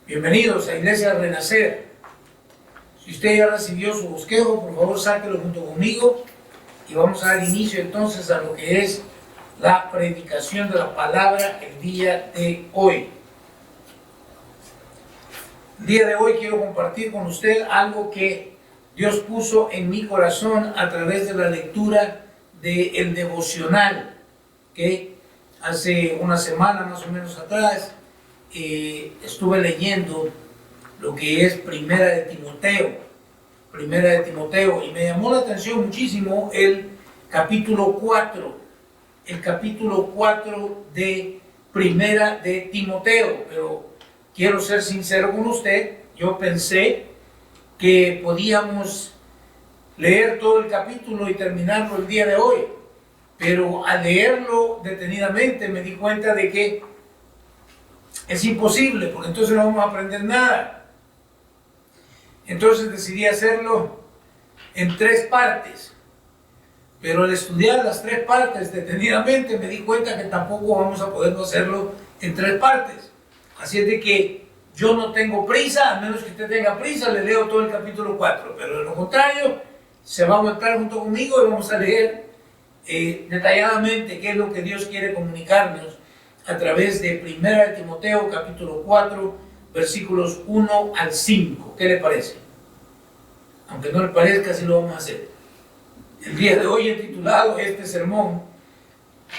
Bienvenidos a Iglesia Renacer. Si usted ya recibió su bosquejo, por favor sáquelo junto conmigo y vamos a dar inicio entonces a lo que es la predicación de la palabra el día de hoy. El día de hoy quiero compartir con usted algo que Dios puso en mi corazón a través de la lectura del devocional que hace una semana más o menos atrás estuve leyendo lo que es Primera de Timoteo, y me llamó la atención muchísimo el capítulo 4 de Primera de Timoteo, pero quiero ser sincero con usted, yo pensé que podíamos leer todo el capítulo y terminarlo el día de hoy, pero al leerlo detenidamente me di cuenta de que es imposible, porque entonces no vamos a aprender nada. Entonces decidí hacerlo en 3 partes, pero al estudiar las 3 partes detenidamente me di cuenta que tampoco vamos a poder hacerlo en 3 partes. Así es de que yo no tengo prisa, a menos que usted tenga prisa, le leo todo el capítulo 4, pero de lo contrario, se va a aguantar junto conmigo y vamos a leer detalladamente qué es lo que Dios quiere comunicarnos a través de Primera de Timoteo, capítulo 4, versículos 1 al 5. ¿Qué le parece? Aunque no le parezca, así lo vamos a hacer. El día de hoy he titulado este sermón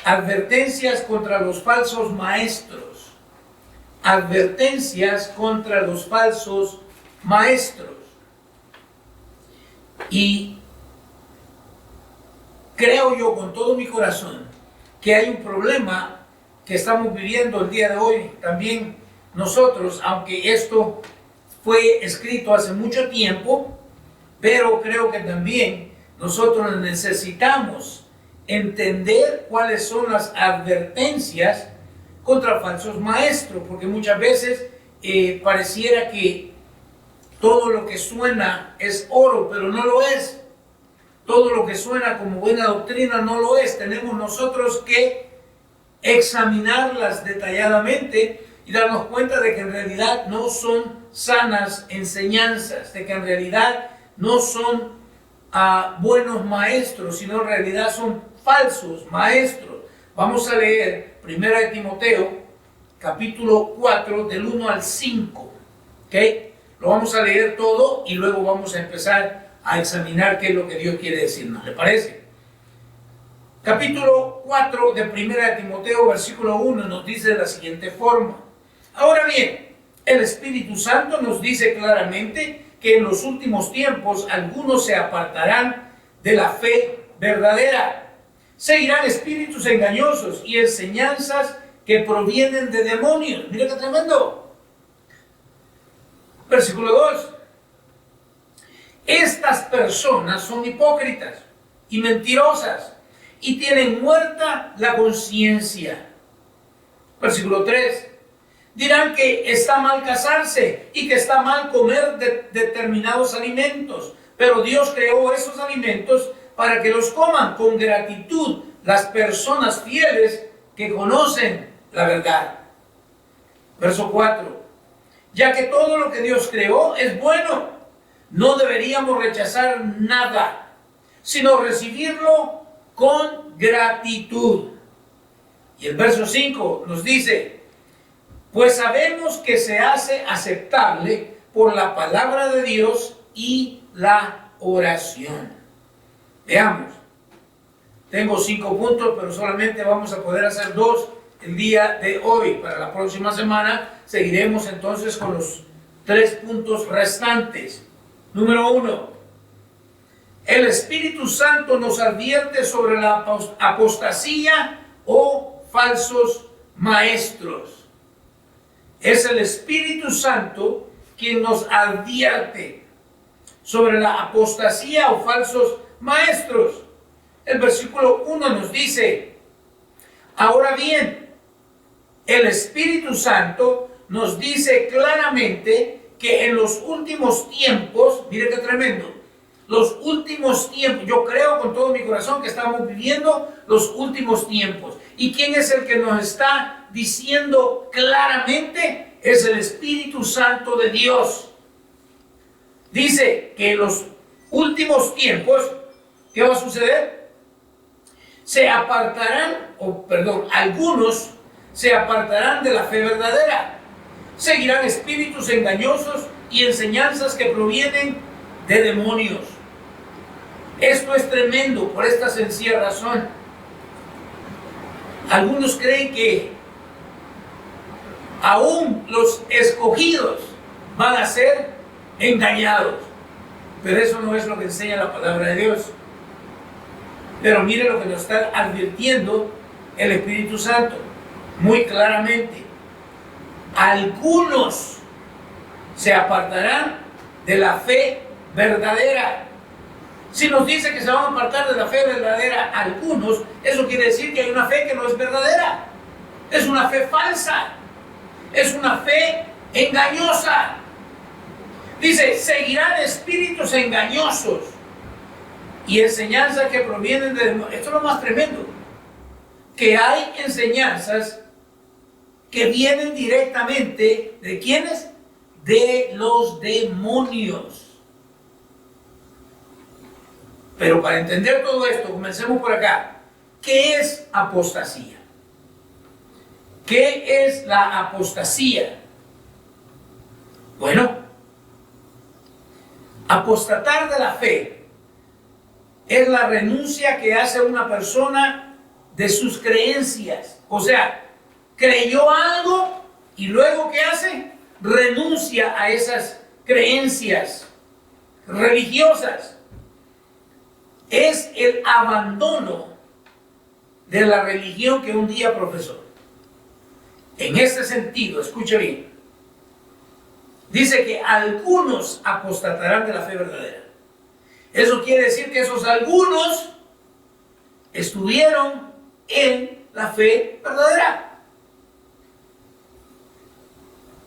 Advertencias contra los falsos maestros. Advertencias contra los falsos maestros. Y creo yo con todo mi corazón que hay un problema que estamos viviendo el día de hoy también nosotros, aunque esto fue escrito hace mucho tiempo, pero creo que también nosotros necesitamos entender cuáles son las advertencias contra falsos maestros, porque muchas veces pareciera que todo lo que suena es oro, pero no lo es. Todo lo que suena como buena doctrina no lo es. Tenemos nosotros que examinarlas detalladamente y darnos cuenta de que en realidad no son sanas enseñanzas, de que en realidad no son buenos maestros, sino en realidad son falsos maestros. Vamos a leer Primera de Timoteo, capítulo 4, del 1 al 5. ¿Okay? Lo vamos a leer todo y luego vamos a empezar a examinar qué es lo que Dios quiere decirnos. ¿Le parece? Capítulo 4 de Primera de Timoteo, versículo 1, nos dice de la siguiente forma. Ahora bien, el Espíritu Santo nos dice claramente que en los últimos tiempos algunos se apartarán de la fe verdadera. Seguirán espíritus engañosos y enseñanzas que provienen de demonios. Mira qué tremendo. Versículo 2. Estas personas son hipócritas y mentirosas y tienen muerta la conciencia. Versículo 3. Dirán que está mal casarse y que está mal comer determinados alimentos, pero Dios creó esos alimentos para que los coman con gratitud las personas fieles que conocen la verdad. Verso 4. Ya que todo lo que Dios creó es bueno, no deberíamos rechazar nada, sino recibirlo con gratitud. Y el verso 5 nos dice, pues sabemos que se hace aceptable por la palabra de Dios y la oración. Veamos, tengo 5 puntos, pero solamente vamos a poder hacer 2 el día de hoy. Para la próxima semana seguiremos entonces con los 3 puntos restantes. Número 1. El Espíritu Santo nos advierte sobre la apostasía o falsos maestros. Es el Espíritu Santo quien nos advierte sobre la apostasía o falsos maestros. El versículo 1 nos dice, ahora bien, el Espíritu Santo nos dice claramente que en los últimos tiempos, mire qué tremendo, los últimos tiempos, yo creo con todo mi corazón que estamos viviendo los últimos tiempos. ¿Y quién es el que nos está diciendo claramente es el Espíritu Santo de Dios. Dice que en los últimos tiempos, ¿qué va a suceder? Algunos se apartarán de la fe verdadera. Seguirán espíritus engañosos y enseñanzas que provienen de demonios. Esto es tremendo por esta sencilla razón. Algunos creen que aún los escogidos van a ser engañados, pero eso no es lo que enseña la palabra de Dios. Pero mire lo que nos está advirtiendo el Espíritu Santo muy claramente. Algunos se apartarán de la fe verdadera. Si nos dice que se van a apartar de la fe verdadera algunos, eso quiere decir que hay una fe que no es verdadera. Es una fe falsa. Es una fe engañosa. Dice, seguirán espíritus engañosos y enseñanzas que provienen de demonios. Esto es lo más tremendo. Que hay enseñanzas que vienen directamente ¿de quiénes? De los demonios. Pero para entender todo esto, comencemos por acá. ¿Qué es apostasía? ¿Qué es la apostasía? Bueno, apostatar de la fe es la renuncia que hace una persona de sus creencias. O sea, creyó algo y luego ¿qué hace? Renuncia a esas creencias religiosas. Es el abandono de la religión que un día profesó. En este sentido, escuche bien, dice que algunos apostatarán de la fe verdadera. Eso quiere decir que esos algunos estuvieron en la fe verdadera.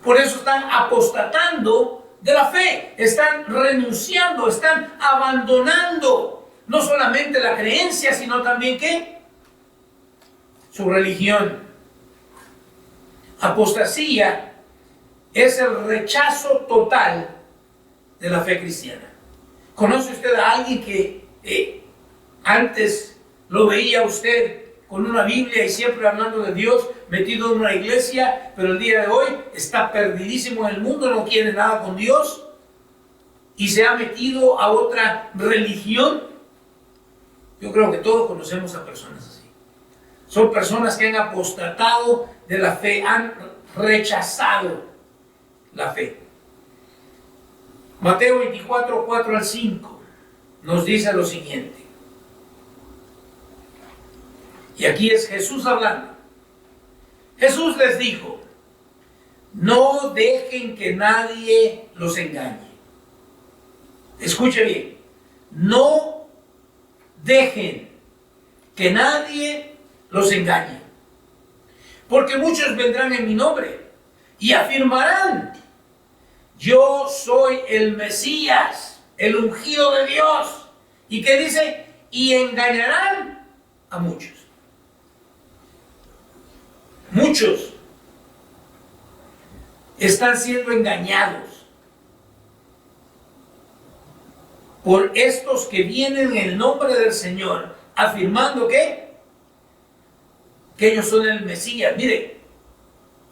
Por eso están apostatando de la fe, están renunciando, están abandonando no solamente la creencia, sino también ¿qué? Su religión. Apostasía es el rechazo total de la fe cristiana. ¿Conoce usted a alguien que antes lo veía usted con una Biblia y siempre hablando de Dios, metido en una iglesia, pero el día de hoy está perdidísimo en el mundo, no quiere nada con Dios y se ha metido a otra religión? Yo creo que todos conocemos a personas así. Son personas que han apostatado de la fe, han rechazado la fe. Mateo 24, 4 al 5 nos dice lo siguiente. Y aquí es Jesús hablando. Jesús les dijo, no dejen que nadie los engañe. Escuche bien, no dejen que nadie los engañe. Porque muchos vendrán en mi nombre y afirmarán, yo soy el Mesías, el ungido de Dios. ¿Y qué dice? Y engañarán a muchos. Muchos están siendo engañados por estos que vienen en el nombre del Señor, afirmando que ellos son el Mesías. Mire,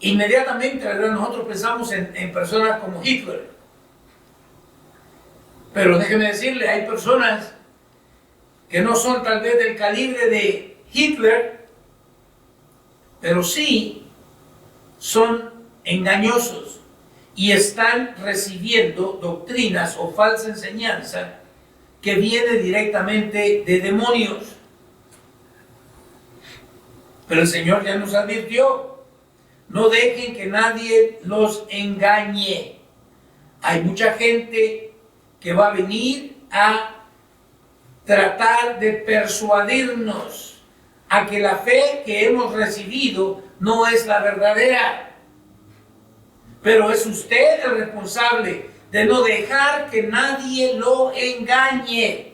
inmediatamente, ¿verdad?, nosotros pensamos en personas como Hitler. Pero déjeme decirle, hay personas que no son tal vez del calibre de Hitler, pero sí son engañosos y están recibiendo doctrinas o falsa enseñanza que viene directamente de demonios. Pero el Señor ya nos advirtió, no dejen que nadie los engañe. Hay mucha gente que va a venir a tratar de persuadirnos a que la fe que hemos recibido no es la verdadera. Pero es usted el responsable de no dejar que nadie lo engañe.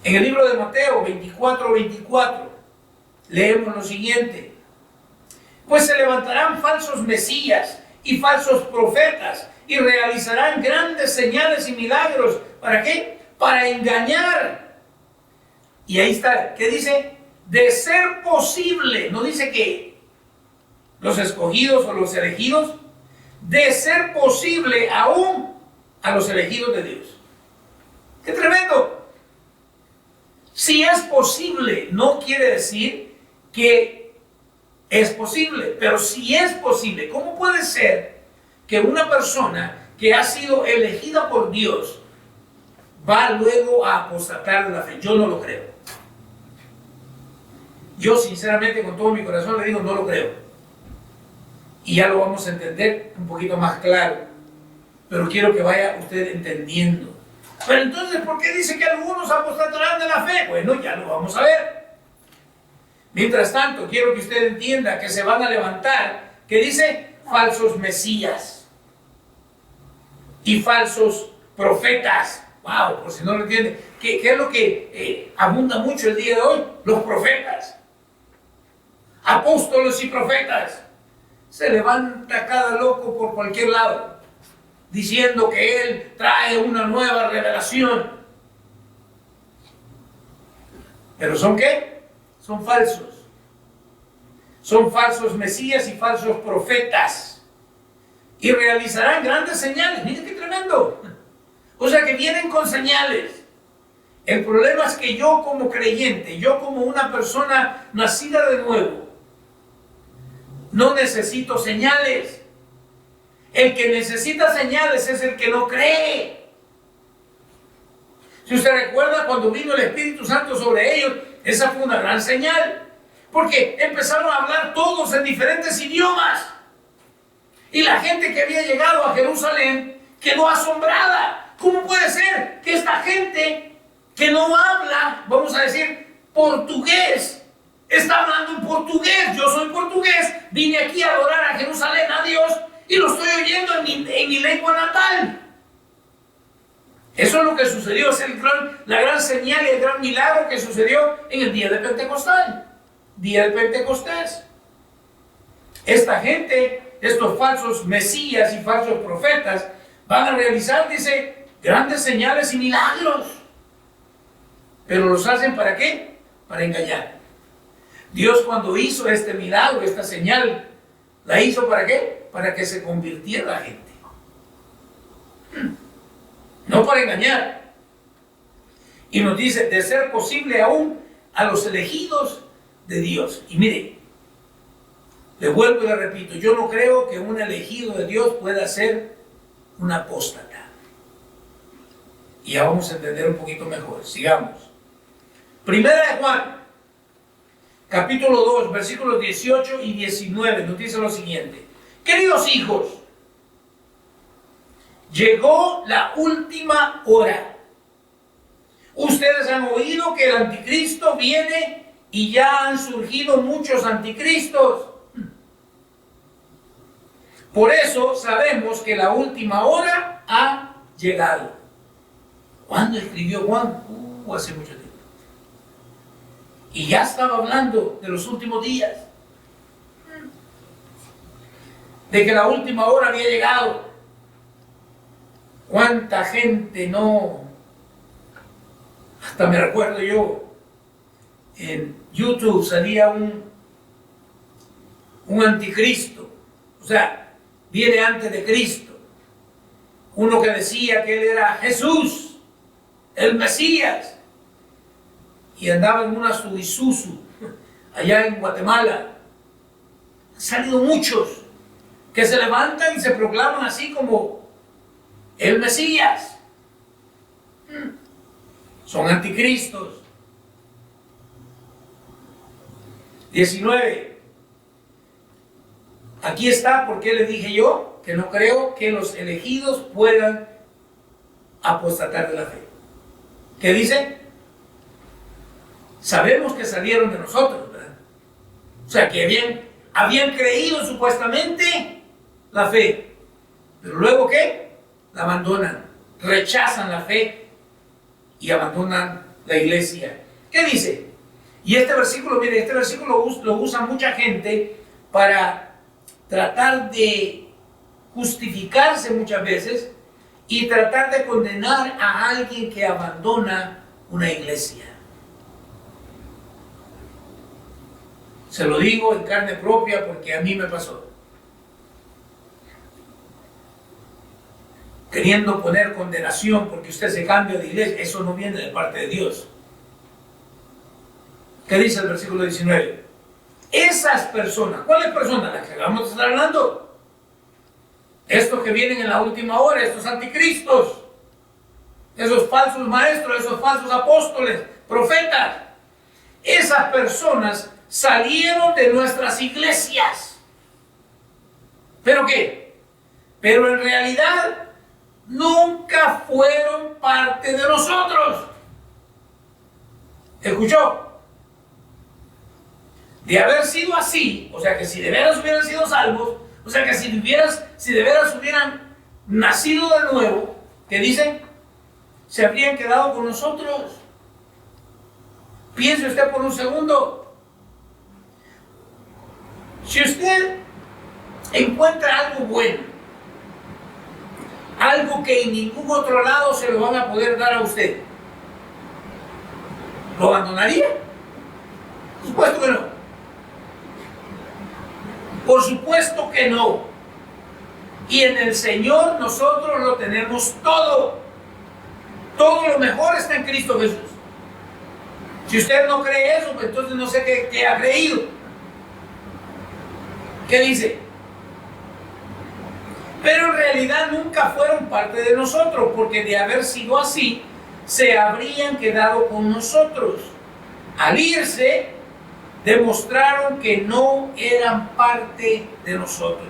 En el libro de Mateo 24, 24 leemos lo siguiente. Pues se levantarán falsos mesías y falsos profetas y realizarán grandes señales y milagros. ¿Para qué? Para engañar. Y ahí está, ¿qué dice? De ser posible, no dice que los escogidos o los elegidos, de ser posible aún a los elegidos de Dios. ¡Qué tremendo! Si es posible, no quiere decir que es posible, pero si es posible, ¿cómo puede ser que una persona que ha sido elegida por Dios va luego a apostatar de la fe? Yo no lo creo. Yo sinceramente con todo mi corazón le digo, no lo creo. Y ya lo vamos a entender un poquito más claro. Pero quiero que vaya usted entendiendo. Pero entonces, ¿por qué dice que algunos apostatarán de la fe? Bueno, ya lo vamos a ver. Mientras tanto, quiero que usted entienda que se van a levantar, que dice falsos mesías y falsos profetas. Wow, por si no lo entiende. ¿Qué es lo que abunda mucho el día de hoy? Los profetas. Apóstoles y profetas. Se levanta cada loco por cualquier lado, diciendo que él trae una nueva revelación. ¿Pero son qué? Son falsos. Son falsos mesías y falsos profetas. Y realizarán grandes señales. Miren qué tremendo. O sea que vienen con señales. El problema es que yo como creyente, yo como una persona nacida de nuevo, no necesito señales. El que necesita señales es el que no cree. Si usted recuerda cuando vino el Espíritu Santo sobre ellos, esa fue una gran señal. Porque empezaron a hablar todos en diferentes idiomas. Y la gente que había llegado a Jerusalén quedó asombrada. ¿Cómo puede ser que esta gente que no habla, vamos a decir, portugués, está hablando en portugués? Yo soy portugués, vine aquí a adorar a Jerusalén, a Dios, y lo estoy oyendo en mi lengua natal. Eso es lo que sucedió, es la gran señal y el gran milagro que sucedió en el día de Pentecostés. Esta gente, estos falsos mesías y falsos profetas, van a realizar, dice, grandes señales y milagros. Pero los hacen ¿para qué? Para engañar. Dios cuando hizo este milagro, esta señal, ¿la hizo para qué? Para que se convirtiera la gente. No para engañar. Y nos dice, de ser posible aún a los elegidos de Dios. Y mire, le vuelvo y le repito, yo no creo que un elegido de Dios pueda ser un apóstata. Y ya vamos a entender un poquito mejor. Sigamos. Primera de Juan, capítulo 2, versículos 18 y 19, nos dice lo siguiente. Queridos hijos, llegó la última hora. Ustedes han oído que el anticristo viene y ya han surgido muchos anticristos. Por eso sabemos que la última hora ha llegado. ¿Cuándo escribió Juan? Hace mucho tiempo. Y ya estaba hablando de los últimos días. De que la última hora había llegado. ¿Cuánta gente no? Hasta me recuerdo yo, en YouTube salía un anticristo. O sea, viene antes de Cristo. Uno que decía que él era Jesús, el Mesías. Y andaba en una Isuzu allá en Guatemala. Han salido muchos que se levantan y se proclaman así como el Mesías. Son anticristos. 19. Aquí está porque le dije yo que no creo que los elegidos puedan apostatar de la fe. ¿Qué dice? Sabemos que salieron de nosotros, ¿verdad? O sea, que habían creído supuestamente la fe. Pero luego, ¿qué? La abandonan. Rechazan la fe y abandonan la iglesia. ¿Qué dice? Y este versículo, mire, este versículo lo usa mucha gente para tratar de justificarse muchas veces y tratar de condenar a alguien que abandona una iglesia. Se lo digo en carne propia porque a mí me pasó. Queriendo poner condenación porque usted se cambia de iglesia, eso no viene de parte de Dios. ¿Qué dice el versículo 19? Esas personas, ¿cuáles personas? Las que acabamos de estar hablando. Estos que vienen en la última hora, estos anticristos, esos falsos maestros, esos falsos apóstoles, profetas. Esas personas salieron de nuestras iglesias. ¿Pero qué? Pero en realidad nunca fueron parte de nosotros. ¿Escuchó? De haber sido así, o sea que si de veras hubieran sido salvos, o sea que si de veras hubieran nacido de nuevo, ¿qué dicen? Se habrían quedado con nosotros. Piense usted por un segundo. Si usted encuentra algo bueno, algo que en ningún otro lado se lo van a poder dar a usted, ¿lo abandonaría? Por supuesto que no. Por supuesto que no. Y en el Señor nosotros lo tenemos todo. Todo lo mejor está en Cristo Jesús. Si usted no cree eso, pues entonces no sé qué ha creído. ¿Qué dice? Pero en realidad nunca fueron parte de nosotros, porque de haber sido así, se habrían quedado con nosotros. Al irse, demostraron que no eran parte de nosotros.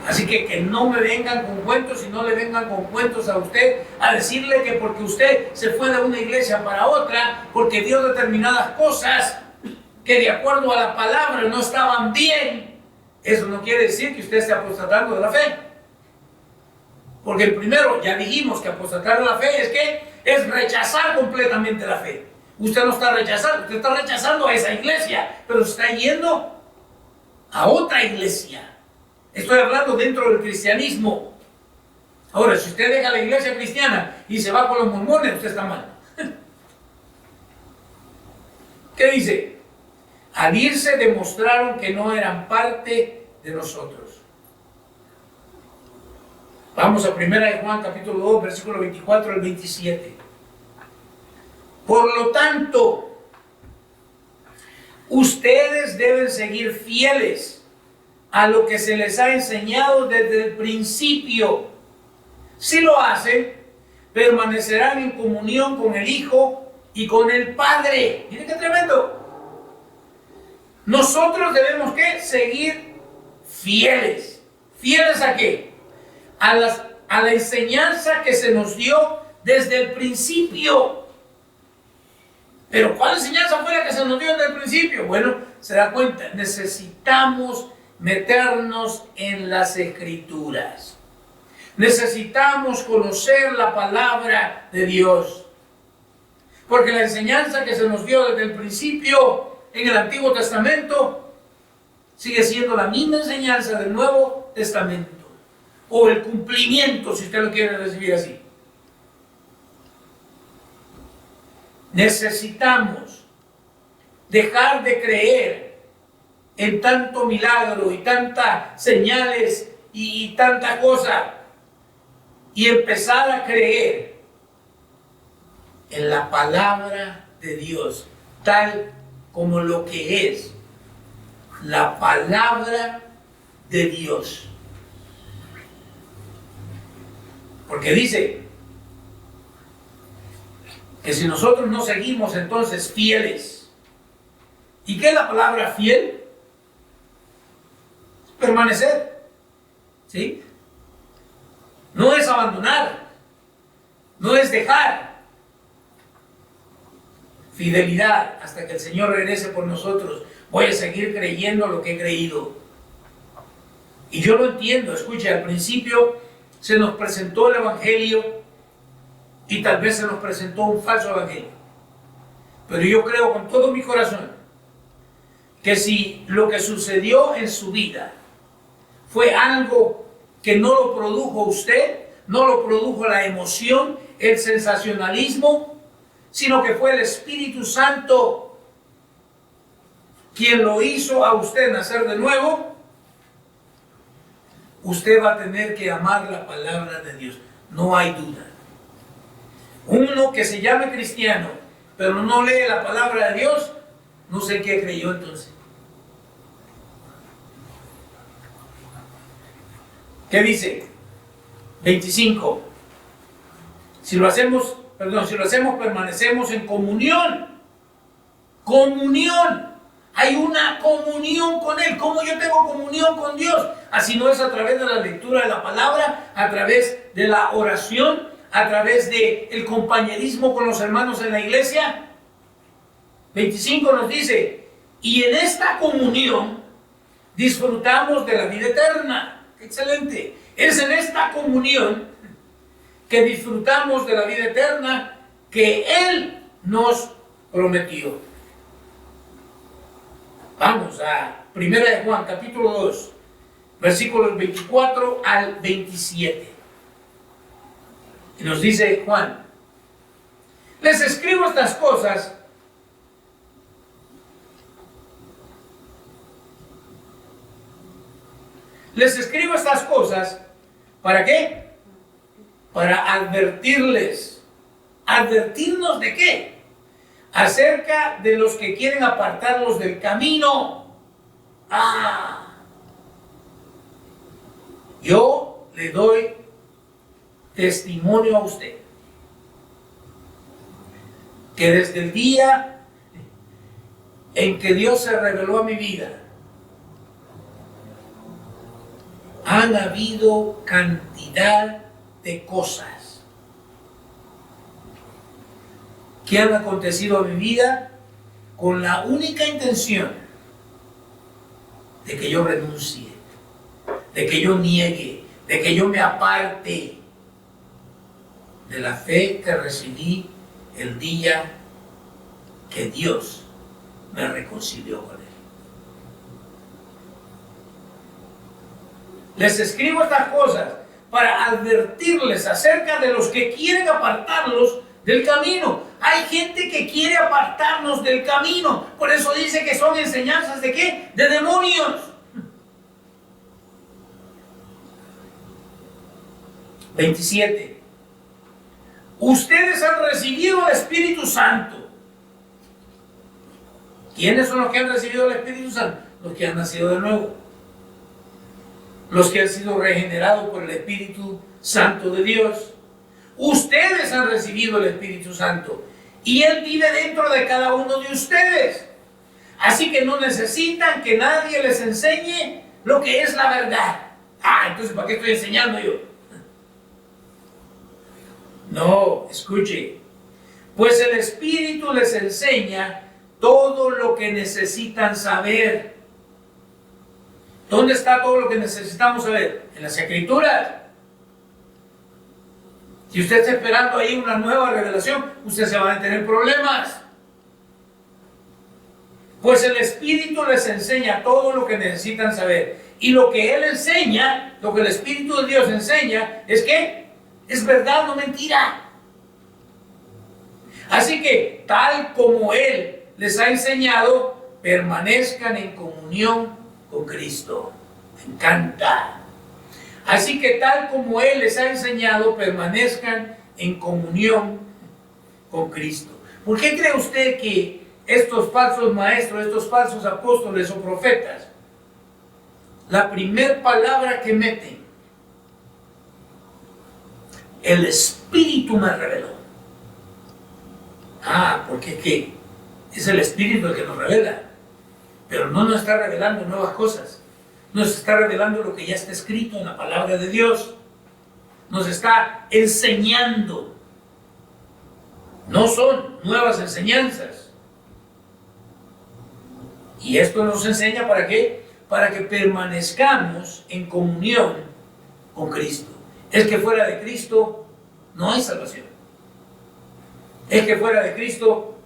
Así que no me vengan con cuentos y no le vengan con cuentos a usted a decirle que porque usted se fue de una iglesia para otra, porque dio determinadas cosas que de acuerdo a la palabra no estaban bien, eso no quiere decir que usted esté apostatando de la fe. Porque el primero, ya dijimos que apostatar de la fe es que es rechazar completamente la fe. Usted no está rechazando, usted está rechazando a esa iglesia, pero se está yendo a otra iglesia. Estoy hablando dentro del cristianismo. Ahora, si usted deja la iglesia cristiana y se va con los mormones, usted está mal. ¿Qué dice? Al irse demostraron que no eran parte de nosotros. Vamos a 1 de Juan capítulo 2, versículo 24 al 27. Por lo tanto, ustedes deben seguir fieles a lo que se les ha enseñado desde el principio. Si lo hacen, permanecerán en comunión con el Hijo y con el Padre. Miren qué tremendo. Nosotros debemos ¿qué? Seguir fieles. ¿Fieles a qué? A la enseñanza que se nos dio desde el principio. Pero ¿cuál enseñanza fue la que se nos dio desde el principio? Bueno, se da cuenta, necesitamos meternos en las Escrituras. Necesitamos conocer la palabra de Dios. Porque la enseñanza que se nos dio desde el principio en el Antiguo Testamento sigue siendo la misma enseñanza del Nuevo Testamento. O el cumplimiento, si usted lo quiere recibir así. Necesitamos dejar de creer en tanto milagro y tantas señales y tanta cosa y empezar a creer en la palabra de Dios tal como lo que es la palabra de Dios. Porque dice que si nosotros no seguimos entonces fieles, ¿y qué es la palabra fiel? Permanecer, ¿sí? No es abandonar, no es dejar. Fidelidad hasta que el Señor regrese por nosotros. Voy a seguir creyendo lo que he creído. Y yo lo entiendo, escuche, al principio se nos presentó el Evangelio y tal vez se nos presentó un falso evangelio. Pero yo creo con todo mi corazón que si lo que sucedió en su vida fue algo que no lo produjo usted, no lo produjo la emoción, el sensacionalismo, sino que fue el Espíritu Santo quien lo hizo a usted nacer de nuevo, usted va a tener que amar la palabra de Dios. No hay duda. Uno que se llame cristiano, pero no lee la palabra de Dios, no sé qué creyó entonces. ¿Qué dice? 25. Si lo hacemos, permanecemos en comunión. Comunión. Hay una comunión con Él. ¿Cómo yo tengo comunión con Dios? Así no es a través de la lectura de la palabra, a través de la oración, a través del compañerismo con los hermanos en la iglesia. 25 nos dice, y en esta comunión disfrutamos de la vida eterna. Excelente. Es en esta comunión que disfrutamos de la vida eterna que Él nos prometió. Vamos a 1 de Juan, capítulo 2, versículos 24 al 27. Y nos dice Juan, les escribo estas cosas ¿para qué? Para advertirles. ¿Advertirnos de qué? Acerca de los que quieren apartarlos del camino. Yo le doy testimonio a usted que desde el día en que Dios se reveló a mi vida, han habido cantidad de cosas que han acontecido en mi vida con la única intención de que yo renuncie, de que yo niegue, de que yo me aparte de la fe que recibí el día que Dios me reconcilió con Él. Les escribo estas cosas para advertirles acerca de los que quieren apartarlos del camino. Hay gente que quiere apartarnos del camino. Por eso dice que son enseñanzas ¿de qué? De demonios. 27. Ustedes han recibido el Espíritu Santo. ¿Quiénes son los que han recibido el Espíritu Santo? Los que han nacido de nuevo. Los que han sido regenerados por el Espíritu Santo de Dios. Ustedes han recibido el Espíritu Santo y Él vive dentro de cada uno de ustedes. Así que no necesitan que nadie les enseñe lo que es la verdad. Entonces ¿para qué estoy enseñando yo? No, escuche. Pues el Espíritu les enseña todo lo que necesitan saber. ¿Dónde está todo lo que necesitamos saber? En las Escrituras. Si usted está esperando ahí una nueva revelación, usted se va a tener problemas. Pues el Espíritu les enseña todo lo que necesitan saber. Y lo que Él enseña, lo que el Espíritu de Dios enseña, es que es verdad, no mentira. Así que, tal como Él les ha enseñado, permanezcan en comunión con Cristo. Me encanta. Así que tal como Él les ha enseñado, permanezcan en comunión con Cristo. ¿Por qué cree usted que estos falsos maestros, estos falsos apóstoles o profetas, la primera palabra que meten, el Espíritu me reveló? Porque ¿qué? Es el Espíritu el que nos revela, pero no nos está revelando nuevas cosas. Nos está revelando lo que ya está escrito en la palabra de Dios. Nos está enseñando. No son nuevas enseñanzas. Y esto nos enseña ¿para qué? Para que permanezcamos en comunión con Cristo. Es que fuera de Cristo no hay salvación. Es que fuera de Cristo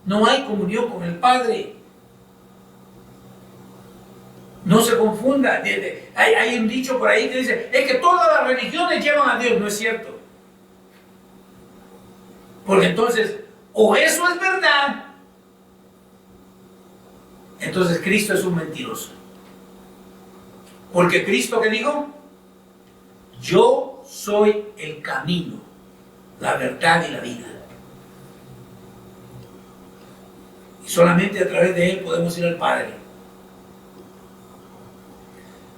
no hay comunión con el Padre. No se confunda. Hay un dicho por ahí que dice, es que todas las religiones llevan a Dios. No es cierto. Porque entonces, o eso es verdad, entonces Cristo es un mentiroso. Porque Cristo, ¿qué dijo? Yo soy el camino, la verdad y la vida. Y solamente a través de Él podemos ir al Padre.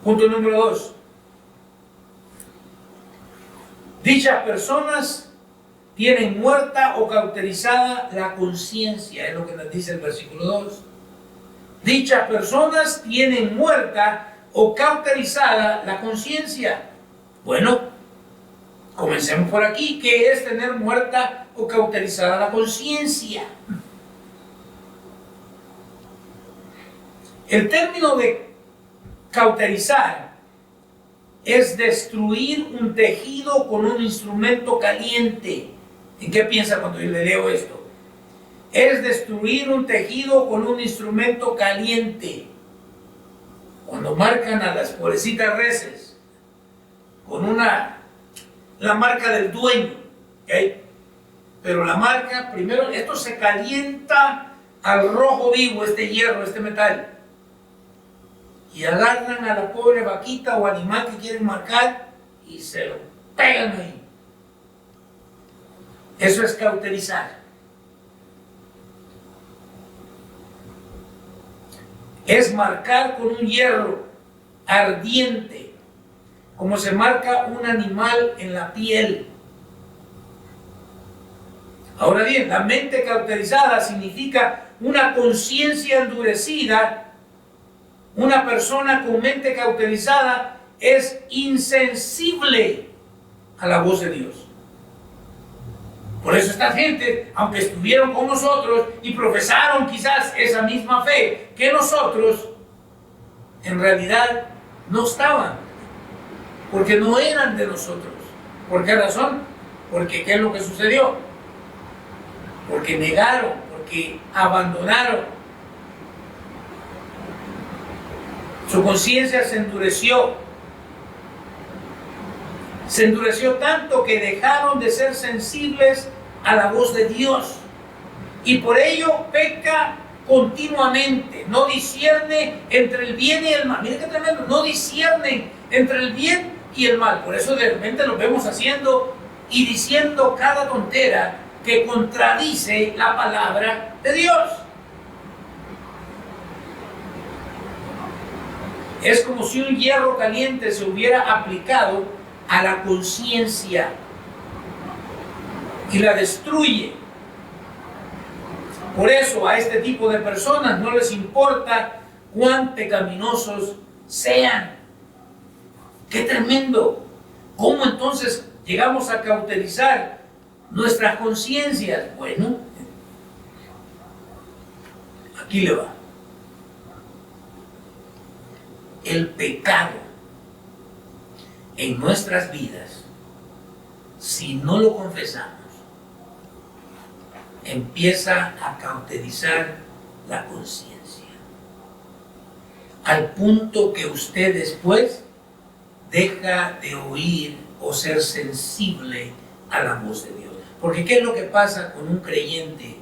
Punto número 2. Dichas personas tienen muerta o cauterizada la conciencia, es lo que nos dice el versículo 2. Dichas personas tienen muerta o cauterizada la conciencia. Bueno, comencemos por aquí. ¿Qué es tener muerta o cauterizada la conciencia? El término de cauterizar es destruir un tejido con un instrumento caliente. ¿En qué piensa cuando yo le leo esto? Es destruir un tejido con un instrumento caliente. Cuando marcan a las pobrecitas reses con la marca del dueño, ¿okay? Pero la marca, primero, esto se calienta al rojo vivo, este hierro, este metal, y agarran a la pobre vaquita o animal que quieren marcar y se lo pegan ahí. Eso es cauterizar. Es marcar con un hierro ardiente, como se marca un animal en la piel. Ahora bien, la mente cauterizada significa una conciencia endurecida. Una persona con mente cauterizada es insensible a la voz de Dios. Por eso esta gente, aunque estuvieron con nosotros y profesaron quizás esa misma fe que nosotros, en realidad no estaban, porque no eran de nosotros. ¿Por qué razón? Porque ¿qué es lo que sucedió? Porque negaron, porque abandonaron. Su conciencia se endureció. Se endureció tanto que dejaron de ser sensibles a la voz de Dios. Y por ello peca continuamente. No discierne entre el bien y el mal. Miren qué tremendo. No disciernen entre el bien y el mal. Por eso de repente los vemos haciendo y diciendo cada tontera que contradice la palabra de Dios. Es como si un hierro caliente se hubiera aplicado a la conciencia y la destruye. Por eso a este tipo de personas no les importa cuán pecaminosos sean. ¡Qué tremendo! ¿Cómo entonces llegamos a cauterizar nuestras conciencias? Bueno, aquí le va. El pecado en nuestras vidas, si no lo confesamos, empieza a cauterizar la conciencia, al punto que usted después deja de oír o ser sensible a la voz de Dios. Porque ¿qué es lo que pasa con un creyente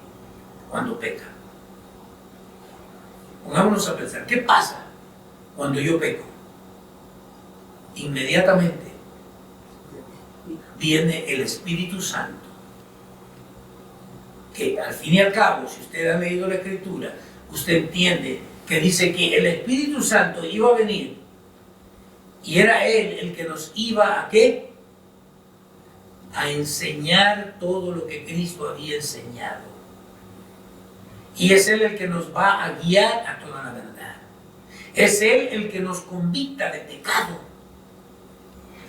cuando peca? Pongámonos a pensar, ¿qué pasa cuando yo peco? Inmediatamente viene el Espíritu Santo, que al fin y al cabo, si usted ha leído la Escritura, usted entiende que dice que el Espíritu Santo iba a venir y era Él el que nos iba a ¿qué? A enseñar todo lo que Cristo había enseñado. Y es Él el que nos va a guiar a toda la verdad. Es Él el que nos convicta de pecado.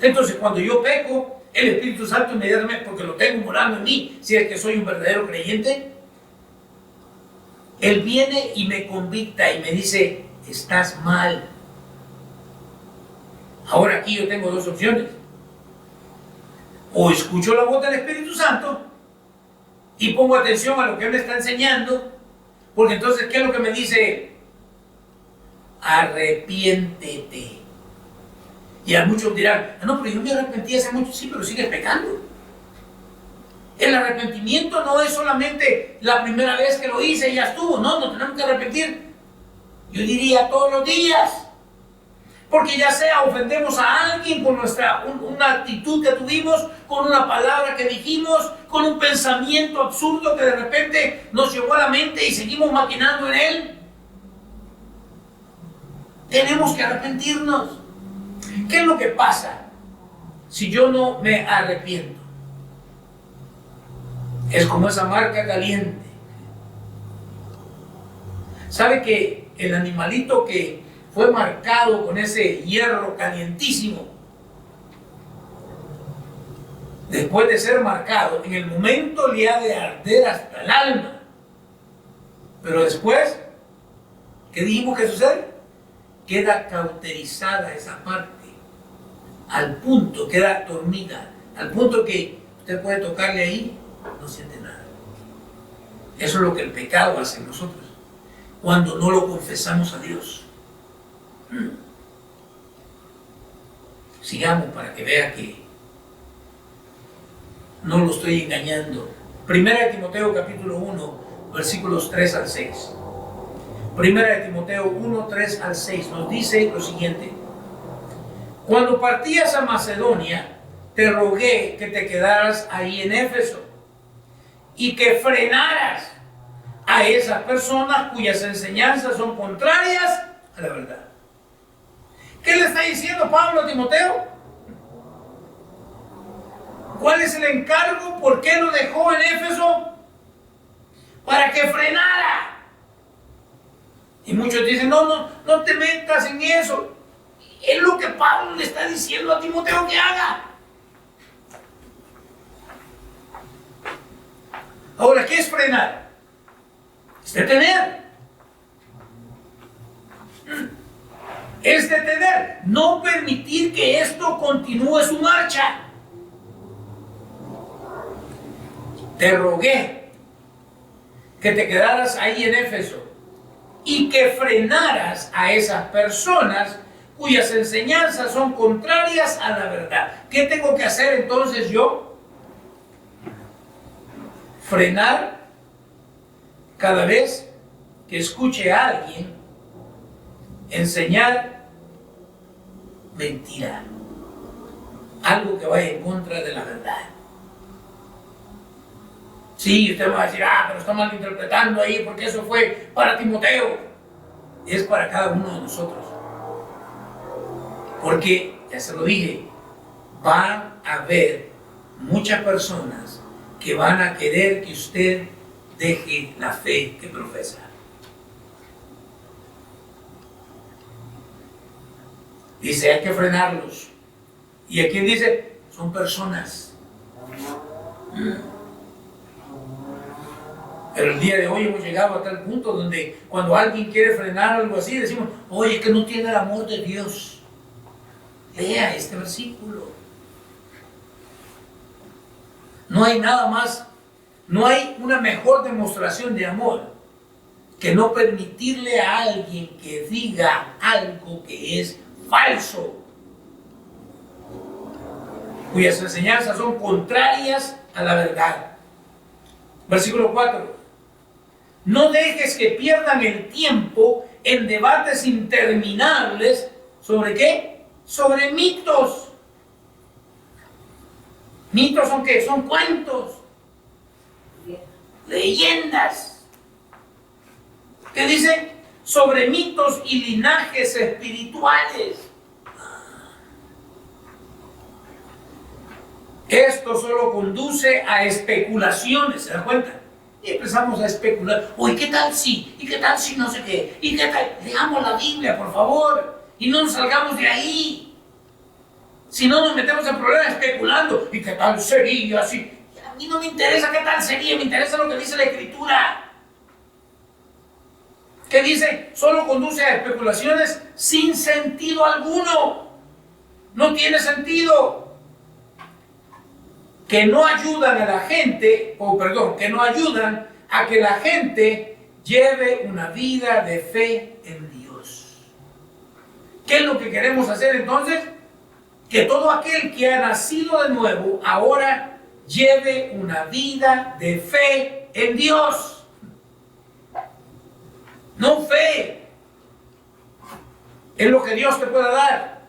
Entonces, cuando yo peco, el Espíritu Santo inmediatamente, porque lo tengo morando en mí, si es que soy un verdadero creyente, Él viene y me convicta y me dice, estás mal. Ahora aquí yo tengo dos opciones. O escucho la voz del Espíritu Santo y pongo atención a lo que Él me está enseñando, porque entonces, ¿qué es lo que me dice Él? arrepiéntete. Y a muchos dirán, no, pero yo me arrepentí hace mucho. Sí, pero sigues pecando. El arrepentimiento no es solamente la primera vez que lo hice y ya estuvo. No, nos tenemos que arrepentir. Yo diría todos los días. Porque ya sea ofendemos a alguien con una actitud que tuvimos, con una palabra que dijimos, con un pensamiento absurdo que de repente nos llegó a la mente y seguimos maquinando en él. Tenemos que arrepentirnos. ¿Qué es lo que pasa si yo no me arrepiento? Es como esa marca caliente. ¿Sabe que el animalito que fue marcado con ese hierro calientísimo, después de ser marcado, en el momento le ha de arder hasta el alma, pero después, ¿qué dijimos que sucede? Queda cauterizada esa parte, al punto, queda dormida, al punto que usted puede tocarle ahí, no siente nada. Eso es lo que el pecado hace en nosotros, cuando no lo confesamos a Dios. Sigamos para que vea que no lo estoy engañando. Primera de Timoteo capítulo 1, versículos 3 al 6. Primera de Timoteo 1, 3 al 6 nos dice lo siguiente: cuando partías a Macedonia, te rogué que te quedaras ahí en Éfeso y que frenaras a esas personas cuyas enseñanzas son contrarias a la verdad. ¿Qué le está diciendo Pablo a Timoteo? ¿Cuál es el encargo? ¿Por qué lo dejó en Éfeso? Para que frenara. Y muchos dicen, no te metas en eso. Es lo que Pablo le está diciendo a Timoteo que haga. Ahora, ¿qué es frenar? Es detener. Es detener. No permitir que esto continúe su marcha. Te rogué que te quedaras ahí en Éfeso y que frenaras a esas personas cuyas enseñanzas son contrarias a la verdad. ¿Qué tengo que hacer entonces yo? Frenar cada vez que escuche a alguien enseñar mentira, algo que vaya en contra de la verdad. Sí, usted va a decir, pero está malinterpretando ahí porque eso fue para Timoteo. Es para cada uno de nosotros. Porque, ya se lo dije, va a haber muchas personas que van a querer que usted deje la fe que profesa. Dice, hay que frenarlos. Y aquí dice, son personas. Pero el día de hoy hemos llegado a tal punto donde cuando alguien quiere frenar algo así, decimos, oye, es que no tiene el amor de Dios. Lea este versículo. No hay nada más, no hay una mejor demostración de amor que no permitirle a alguien que diga algo que es falso, cuyas enseñanzas son contrarias a la verdad. Versículo 4. No dejes que pierdan el tiempo en debates interminables. ¿Sobre qué? Sobre mitos. ¿Mitos son qué? Son cuentos, leyendas. ¿Qué dice? Sobre mitos y linajes espirituales. Esto solo conduce a especulaciones, ¿se dan cuenta? Y empezamos a especular. Oye, ¿qué tal si? ¿Y qué tal si no sé qué? ¿Y qué tal? Leamos la Biblia, por favor. Y no nos salgamos de ahí. Si no nos metemos en problemas especulando. ¿Y qué tal sería así? A mí no me interesa qué tal sería. Me interesa lo que dice la Escritura. ¿Qué dice? Solo conduce a especulaciones sin sentido alguno. No tiene sentido. Que no ayudan a la gente, que no ayudan a que la gente lleve una vida de fe en Dios. ¿Qué es lo que queremos hacer entonces? Que todo aquel que ha nacido de nuevo ahora lleve una vida de fe en Dios. No fe en lo que Dios te pueda dar.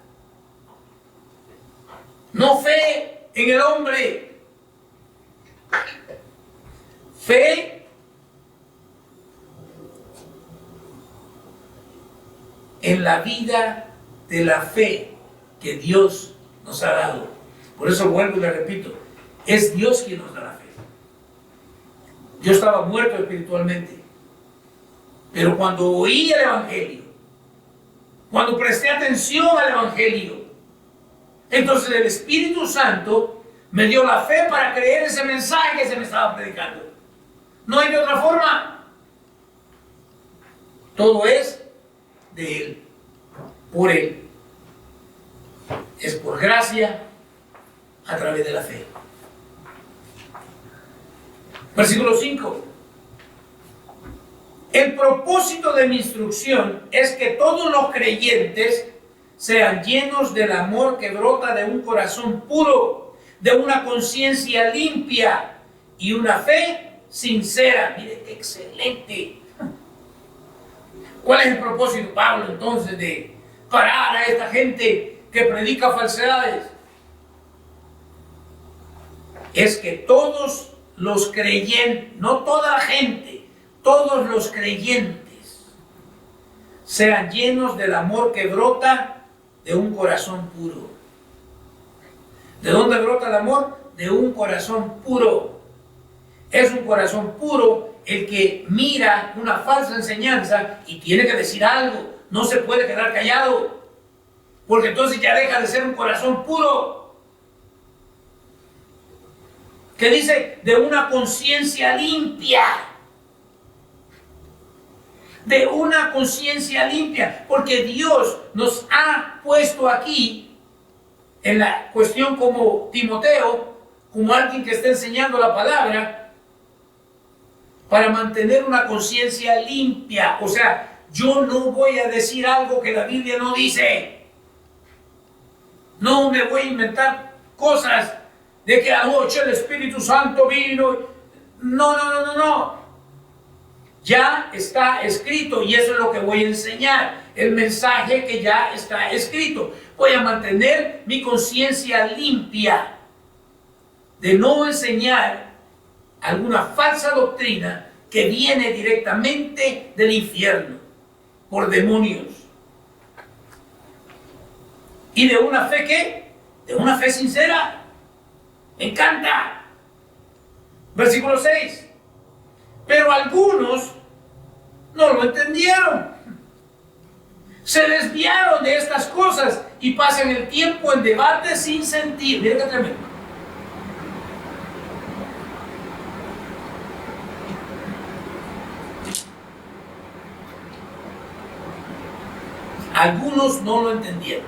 No fe en el hombre. Fe en la vida de la fe que Dios nos ha dado. Por eso vuelvo y le repito, es Dios quien nos da la fe. Yo estaba muerto espiritualmente, pero cuando oí el Evangelio, cuando presté atención al Evangelio, entonces el Espíritu Santo me dio la fe para creer ese mensaje que se me estaba predicando. No hay de otra forma. Todo es de Él, por Él. Es por gracia a través de la fe. Versículo 5. El propósito de mi instrucción es que todos los creyentes sean llenos del amor que brota de un corazón puro, de una conciencia limpia y una fe sincera. Mire, excelente. ¿Cuál es el propósito, Pablo, entonces, de parar a esta gente que predica falsedades? Es que todos los creyentes, no toda la gente, todos los creyentes sean llenos del amor que brota de un corazón puro. ¿De dónde brota el amor? De un corazón puro. Es un corazón puro el que mira una falsa enseñanza y tiene que decir algo. No se puede quedar callado, porque entonces ya deja de ser un corazón puro. Que dice de una conciencia limpia. De una conciencia limpia, porque Dios nos ha puesto aquí en la cuestión como Timoteo, como alguien que está enseñando la palabra, para mantener una conciencia limpia. O sea, yo no voy a decir algo que la Biblia no dice. No me voy a inventar cosas de que anoche el Espíritu Santo vino. No. Ya está escrito y eso es lo que voy a enseñar. El mensaje que ya está escrito. Voy a mantener mi conciencia limpia de no enseñar alguna falsa doctrina que viene directamente del infierno por demonios. ¿Y de una fe qué? De una fe sincera. Me encanta. Versículo 6. Pero algunos no lo entendieron. Se desviaron de estas cosas y pasan el tiempo en debate sin sentido. Miren qué tremendo. Algunos no lo entendieron.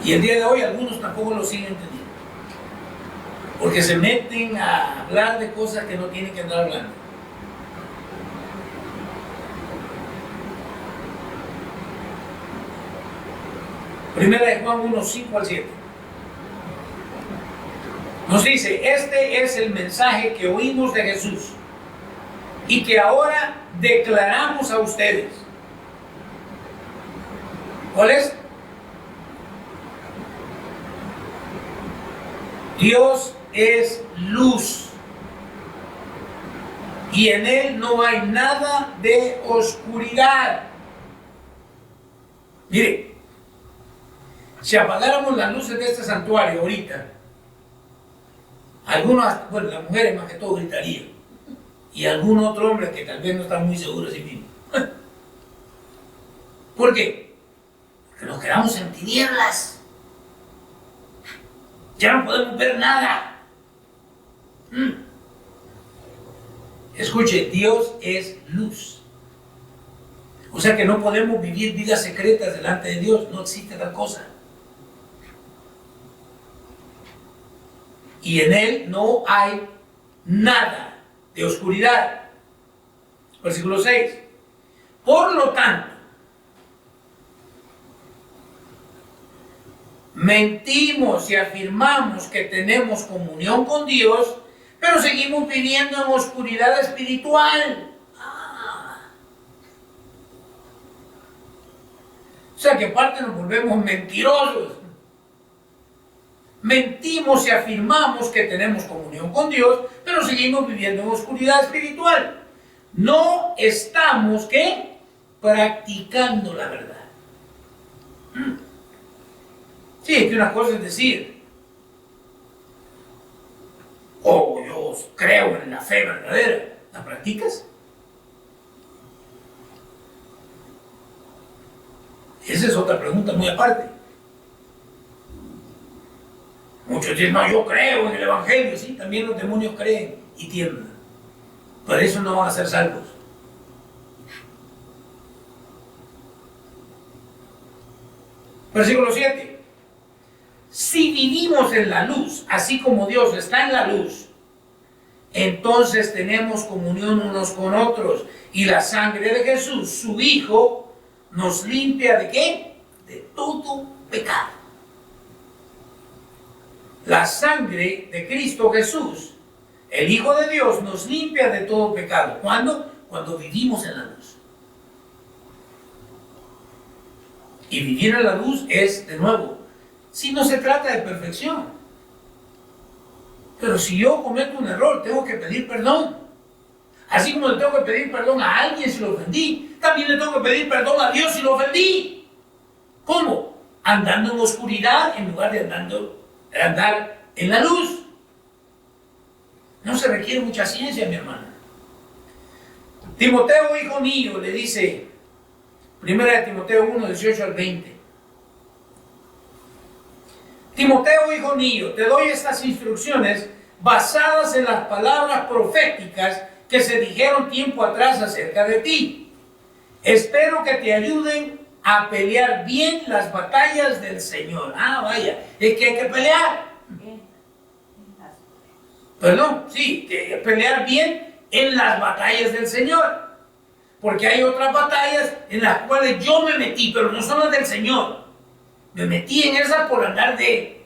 Y el día de hoy algunos tampoco lo siguen entendiendo. Porque se meten a hablar de cosas que no tienen que andar hablando. Primera de Juan 1, 5 al 7. Nos dice, este es el mensaje que oímos de Jesús y que ahora declaramos a ustedes. ¿Cuál es? Dios es luz y en Él no hay nada de oscuridad. Mire, si apagáramos las luces de este santuario ahorita, algunas, bueno, las mujeres más que todo gritarían, y algún otro hombre que tal vez no está muy seguro de sí mismo. ¿Por qué? Porque nos quedamos en tinieblas. Ya no podemos ver nada. Escuche, Dios es luz. O sea que no podemos vivir vidas secretas delante de Dios. No existe tal cosa. Y en Él no hay nada de oscuridad. Versículo 6. Por lo tanto, mentimos y afirmamos que tenemos comunión con Dios, pero seguimos viviendo en oscuridad espiritual. O sea que aparte nos volvemos mentirosos. Mentimos y afirmamos que tenemos comunión con Dios, pero seguimos viviendo en oscuridad espiritual. No estamos, ¿qué? Practicando la verdad. Sí, es que una cosa es decir, oh, yo creo en la fe verdadera. ¿La practicas? Esa es otra pregunta muy aparte. Muchos dicen, no, yo creo en el Evangelio. Sí, también los demonios creen y tiemblan. Por eso no van a ser salvos. Versículo 7. Si vivimos en la luz, así como Dios está en la luz, entonces tenemos comunión unos con otros. Y la sangre de Jesús, su Hijo, nos limpia ¿de qué? De todo pecado. La sangre de Cristo Jesús, el Hijo de Dios, nos limpia de todo pecado. ¿Cuándo? Cuando vivimos en la luz. Y vivir en la luz es, de nuevo, si no se trata de perfección. Pero si yo cometo un error, tengo que pedir perdón. Así como le tengo que pedir perdón a alguien si lo ofendí, también le tengo que pedir perdón a Dios si lo ofendí. ¿Cómo? Andando en oscuridad en lugar de andar en la luz. No se requiere mucha ciencia, mi hermano. Timoteo, hijo mío, le dice, 1 Timoteo 1, 18 al 20. Timoteo, hijo mío, te doy estas instrucciones basadas en las palabras proféticas que se dijeron tiempo atrás acerca de ti. Espero que te ayuden a pelear bien las batallas del Señor. Vaya, es que hay que pelear. Perdón, sí, que pelear bien en las batallas del Señor. Porque hay otras batallas en las cuales yo me metí, pero no son las del Señor. Me metí en esas por andar de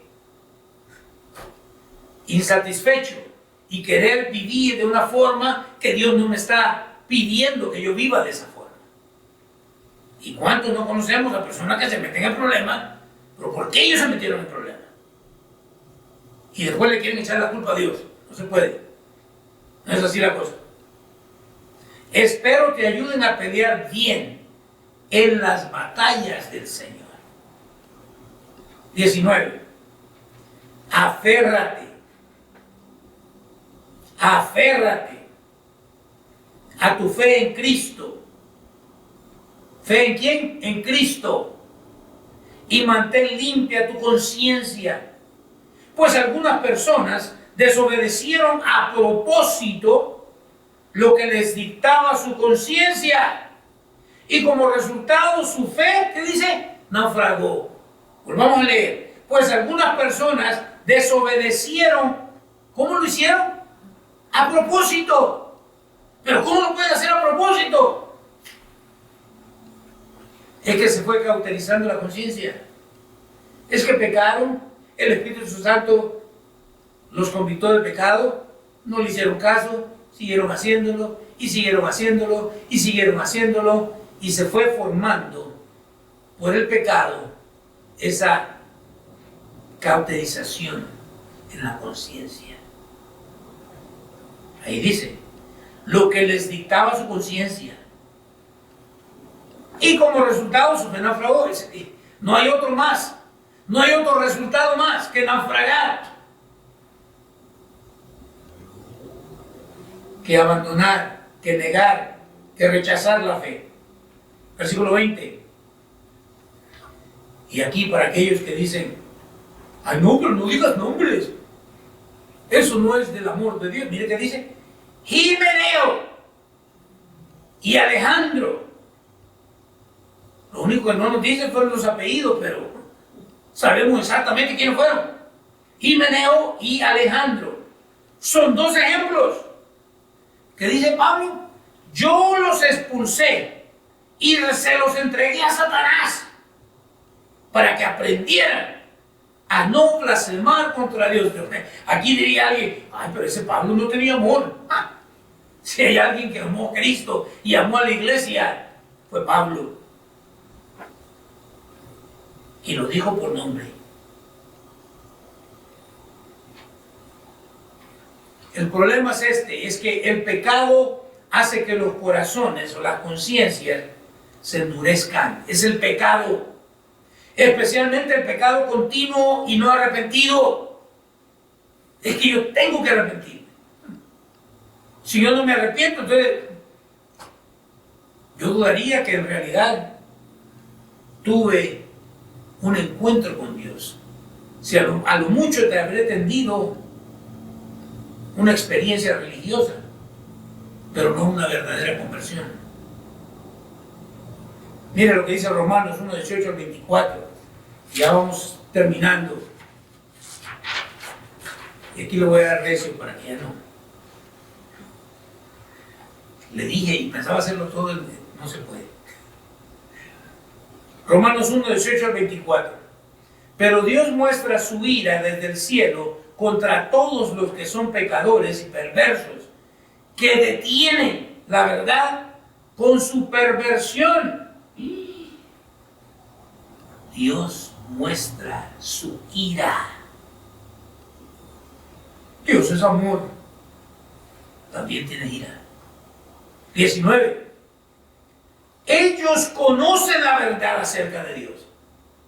insatisfecho y querer vivir de una forma que Dios no me está pidiendo que yo viva de esa forma. ¿Y cuántos no conocemos a personas que se meten en problemas? ¿Pero por qué ellos se metieron en problemas? Y después le quieren echar la culpa a Dios. No se puede. No es así la cosa. Espero te ayuden a pelear bien en las batallas del Señor. 19. Aférrate a tu fe en Cristo. ¿Fe en quién? En Cristo. Y mantén limpia tu conciencia. Pues algunas personas desobedecieron a propósito lo que les dictaba su conciencia. Y como resultado su fe, ¿qué dice? Naufragó. Volvamos a leer. Pues algunas personas desobedecieron. ¿Cómo lo hicieron? A propósito. ¿Pero cómo lo pueden hacer a propósito? Es que se fue cauterizando la conciencia. Es que pecaron, el Espíritu Santo los convictó del pecado, no le hicieron caso, siguieron haciéndolo, y siguieron haciéndolo, y siguieron haciéndolo, y se fue formando por el pecado esa cauterización en la conciencia. Ahí dice, lo que les dictaba su conciencia. Y como resultado su fe naufragó. No hay otro más. No hay otro resultado más que naufragar. Que abandonar, que negar, que rechazar la fe. Versículo 20. Y aquí para aquellos que dicen, ay no, pero no digas nombres. Eso no es del amor de Dios. Mire que dice, Himeneo y Alejandro. Lo único que no nos dicen fueron los apellidos, pero sabemos exactamente quiénes fueron. Himeneo y Alejandro. Son dos ejemplos. ¿Qué dice Pablo? Yo los expulsé y se los entregué a Satanás para que aprendieran a no blasfemar contra Dios. Aquí diría alguien, ay, pero ese Pablo no tenía amor. Si hay alguien que amó a Cristo y amó a la iglesia, fue Pablo. Y lo dijo por nombre. El problema es es que el pecado hace que los corazones o las conciencias se endurezcan. Es el pecado, especialmente el pecado continuo y no arrepentido. Es que yo tengo que arrepentirme. Si yo no me arrepiento, entonces yo dudaría que en realidad tuve un encuentro con Dios. Si a lo mucho te habré tenido una experiencia religiosa, pero no una verdadera conversión. Mira lo que dice Romanos 1, 18 al 24. Ya vamos terminando. Y aquí lo voy a dar recio para que ya no. Le dije y pensaba hacerlo todo, no se puede. Romanos 1, 18 al 24. Pero Dios muestra su ira desde el cielo contra todos los que son pecadores y perversos, que detienen la verdad con su perversión. Dios muestra su ira. Dios es amor, también tiene ira. 19. Ellos conocen la verdad acerca de Dios.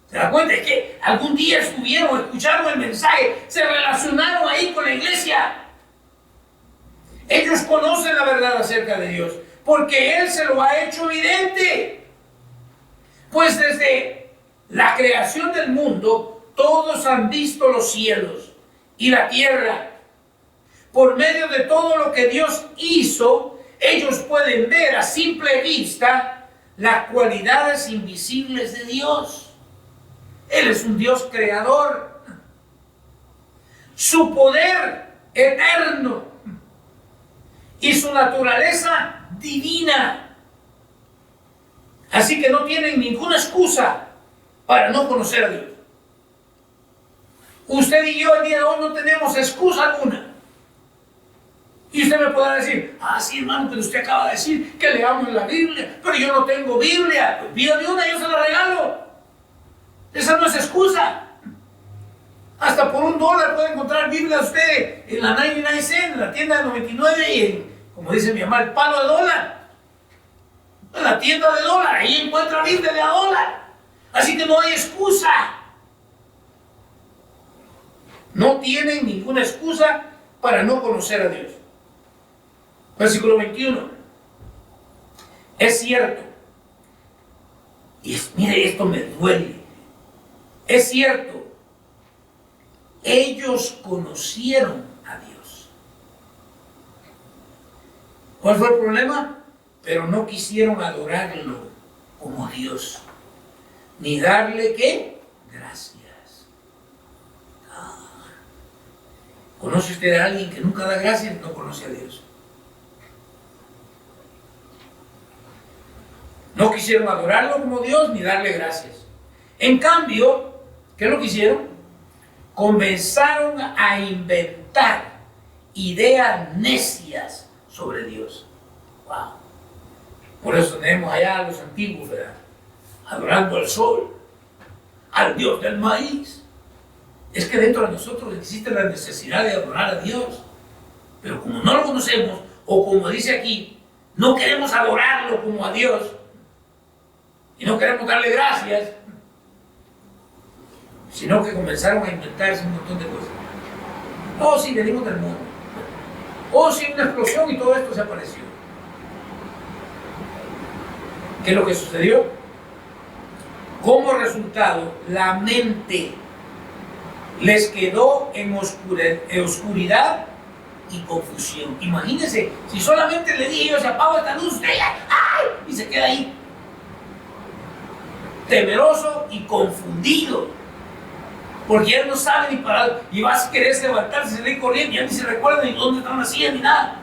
¿Se da cuenta? Es que algún día estuvieron, escucharon el mensaje, se relacionaron ahí con la iglesia. Ellos conocen la verdad acerca de Dios, porque Él se lo ha hecho evidente. Pues desde la creación del mundo, todos han visto los cielos y la tierra. Por medio de todo lo que Dios hizo, ellos pueden ver a simple vista las cualidades invisibles de Dios. Él es un Dios creador. Su poder eterno y su naturaleza divina. Así que no tienen ninguna excusa para no conocer a Dios. Usted y yo el día de hoy no tenemos excusa alguna. Y usted me podrá decir, sí hermano, pero usted acaba de decir que leamos la Biblia, pero yo no tengo Biblia. Pues pídame una, yo se la regalo. Esa no es excusa. Hasta por $1 puede encontrar Biblia usted en la 99 cent, en la tienda de 99 y en, como dice mi mamá, el palo de dólar. En la tienda de dólar, ahí encuentra Biblia de $1. Así que no hay excusa. No tienen ninguna excusa para no conocer a Dios. Versículo 21. Es cierto, y mire, esto me duele. Es cierto, ellos conocieron a Dios. ¿Cuál fue el problema? Pero no quisieron adorarlo como a Dios, ni darle ¿qué? Gracias. ¿Conoce usted a alguien que nunca da gracias? No conoce a Dios. No quisieron adorarlo como Dios ni darle gracias. En cambio, ¿qué es lo que hicieron? Comenzaron a inventar ideas necias sobre Dios. Wow. Por eso tenemos allá a los antiguos, ¿verdad? Adorando al sol, al Dios del maíz. Es que dentro de nosotros existe la necesidad de adorar a Dios. Pero como no lo conocemos, o como dice aquí, no queremos adorarlo como a Dios, y no queremos darle gracias, sino que comenzaron a inventarse un montón de cosas. Oh, sí, venimos del mundo. Oh, sí, una explosión y todo esto se apareció. ¿Qué es lo que sucedió? Como resultado, la mente les quedó en oscuridad y confusión. Imagínense, si solamente le dije yo, se apaga esta luz, ¡ay! Y se queda ahí, temeroso y confundido, porque él no sabe ni parar, y vas a querer levantarse, salir corriendo, ya ni se recuerda ni dónde están las sillas ni nada,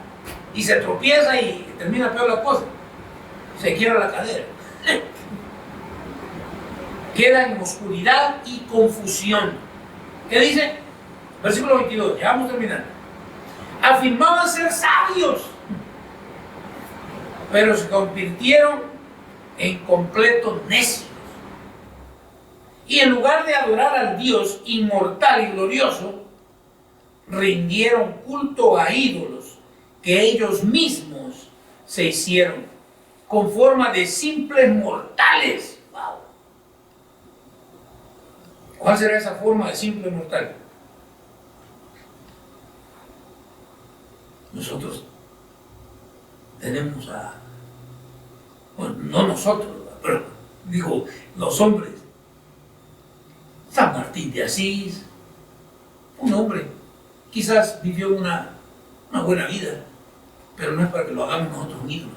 y se tropieza y termina peor la cosa, se quiebra la cadera. Queda en oscuridad y confusión. ¿Qué dice? Versículo 22, ya vamos terminando. Afirmaban ser sabios, pero se convirtieron en completos necios. Y en lugar de adorar al Dios inmortal y glorioso, rindieron culto a ídolos que ellos mismos se hicieron con forma de simples mortales. Wow. ¿Cuál será esa forma de simple mortal? Nosotros tenemos bueno, no nosotros, pero digo, los hombres. San Martín de Asís, un hombre, quizás vivió una buena vida, pero no es para que lo hagamos nosotros un ídolo.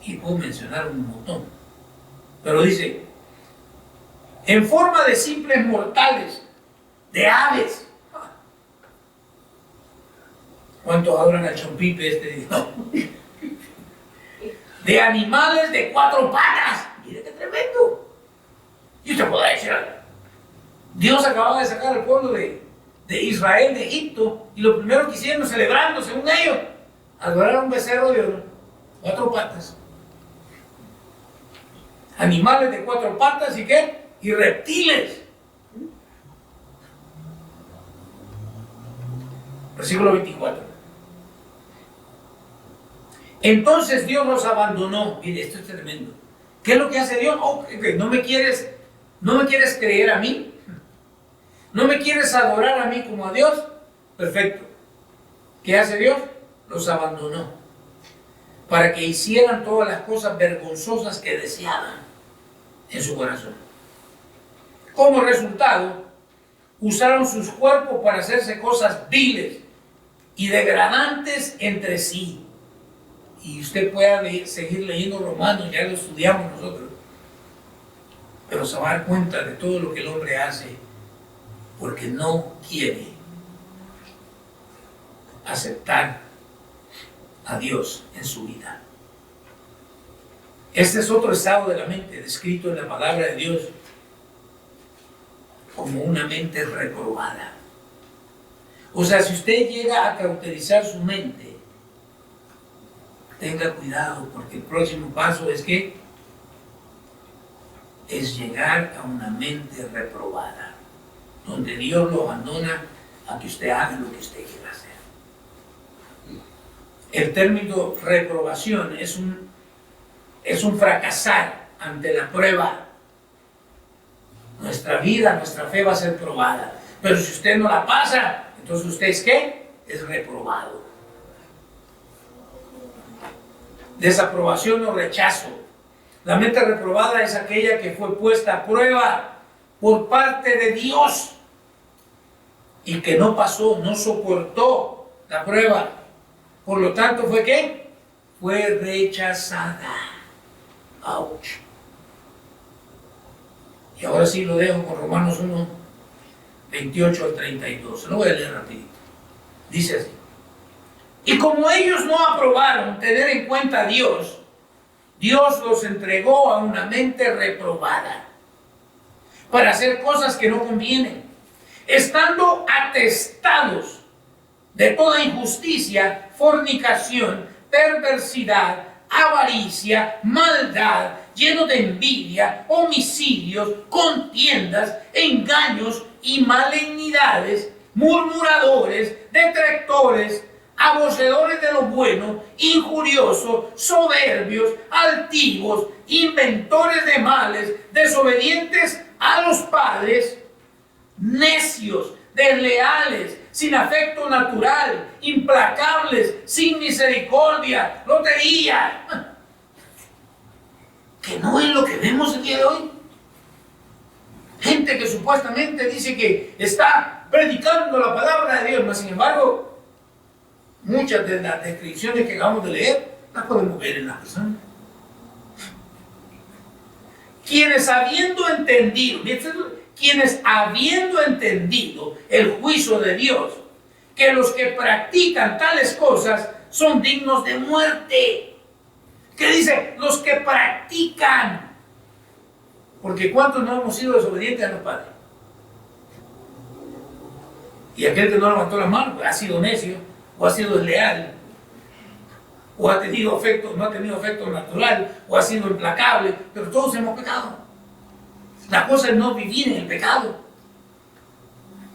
Y puedo mencionar un montón, pero dice, en forma de simples mortales, de aves. ¿Cuántos adoran al chompipe este? No. De animales de 4 patas. Mire qué tremendo. Y usted podrá decir, Dios acababa de sacar al pueblo de Israel de Egipto, y lo primero que hicieron, celebrando según ellos, adorar a un becerro de oro, 4 patas. Animales de 4 patas, ¿y qué? Y reptiles. Versículo 24. Entonces Dios los abandonó. Mire, esto es tremendo. ¿Qué es lo que hace Dios? Oh, ¿no me quieres creer a mí? ¿No me quieres adorar a mí como a Dios? Perfecto. ¿Qué hace Dios? Los abandonó para que hicieran todas las cosas vergonzosas que deseaban en su corazón. Como resultado, usaron sus cuerpos para hacerse cosas viles y degradantes entre sí. Y usted puede seguir leyendo Romanos, ya lo estudiamos nosotros, pero se va a dar cuenta de todo lo que el hombre hace porque no quiere aceptar a Dios en su vida. Este es otro estado de la mente descrito en la palabra de Dios como una mente reprobada. O sea, si usted llega a cauterizar su mente, tenga cuidado, porque el próximo paso es que es llegar a una mente reprobada, donde Dios lo abandona a que usted haga lo que usted quiera hacer. El término reprobación es un fracasar ante la prueba. Nuestra vida, nuestra fe va a ser probada, pero si usted no la pasa, entonces usted es ¿qué? Es reprobado. Desaprobación o rechazo. La mente reprobada es aquella que fue puesta a prueba por parte de Dios y que no pasó, no soportó la prueba. Por lo tanto, ¿fue qué? Fue rechazada. ¡Auch! Y ahora sí lo dejo con Romanos 1, 28 al 32. Se lo voy a leer rapidito. Dice así. Y como ellos no aprobaron tener en cuenta a Dios, Dios los entregó a una mente reprobada para hacer cosas que no convienen, estando atestados de toda injusticia, fornicación, perversidad, avaricia, maldad, lleno de envidia, homicidios, contiendas, engaños y malignidades, murmuradores, detractores, aborrecedores de lo bueno, injuriosos, soberbios, altivos, inventores de males, desobedientes a los padres, necios, desleales, sin afecto natural, implacables, sin misericordia, lotería. Que no es lo que vemos el día de hoy. Gente que supuestamente dice que está predicando la palabra de Dios, mas sin embargo, muchas de las descripciones que acabamos de leer las podemos ver en las personas. Quienes habiendo entendido el juicio de Dios, que los que practican tales cosas son dignos de muerte. ¿Qué dice? Los que practican. Porque ¿cuántos no hemos sido desobedientes a los padres? Y aquel que no levantó la mano ha sido necio, o ha sido desleal, o ha tenido afecto, no ha tenido afecto natural, o ha sido implacable, pero todos hemos pecado. La cosa es no vivir en el pecado.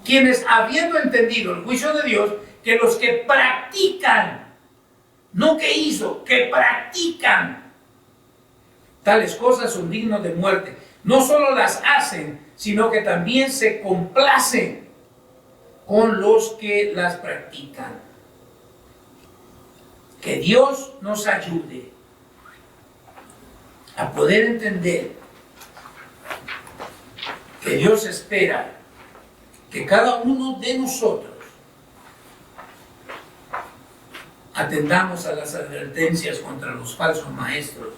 Quienes, habiendo entendido el juicio de Dios, que los que practican, no que hizo, que practican tales cosas son dignos de muerte. No solo las hacen, sino que también se complacen con los que las practican. Que Dios nos ayude a poder entender que Dios espera que cada uno de nosotros atendamos a las advertencias contra los falsos maestros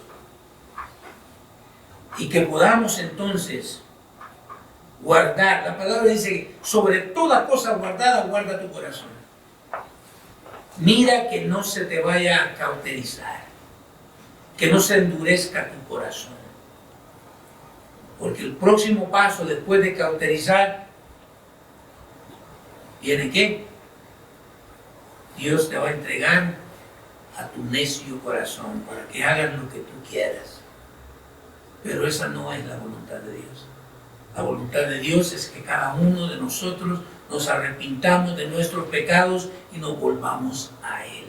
y que podamos entonces guardar. La palabra dice: sobre toda cosa guardada, guarda tu corazón. Mira que no se te vaya a cauterizar, que no se endurezca tu corazón. Porque el próximo paso después de cauterizar, ¿viene qué? Dios te va a entregar a tu necio corazón para que hagas lo que tú quieras. Pero esa no es la voluntad de Dios. La voluntad de Dios es que cada uno de nosotros nos arrepintamos de nuestros pecados y nos volvamos a Él.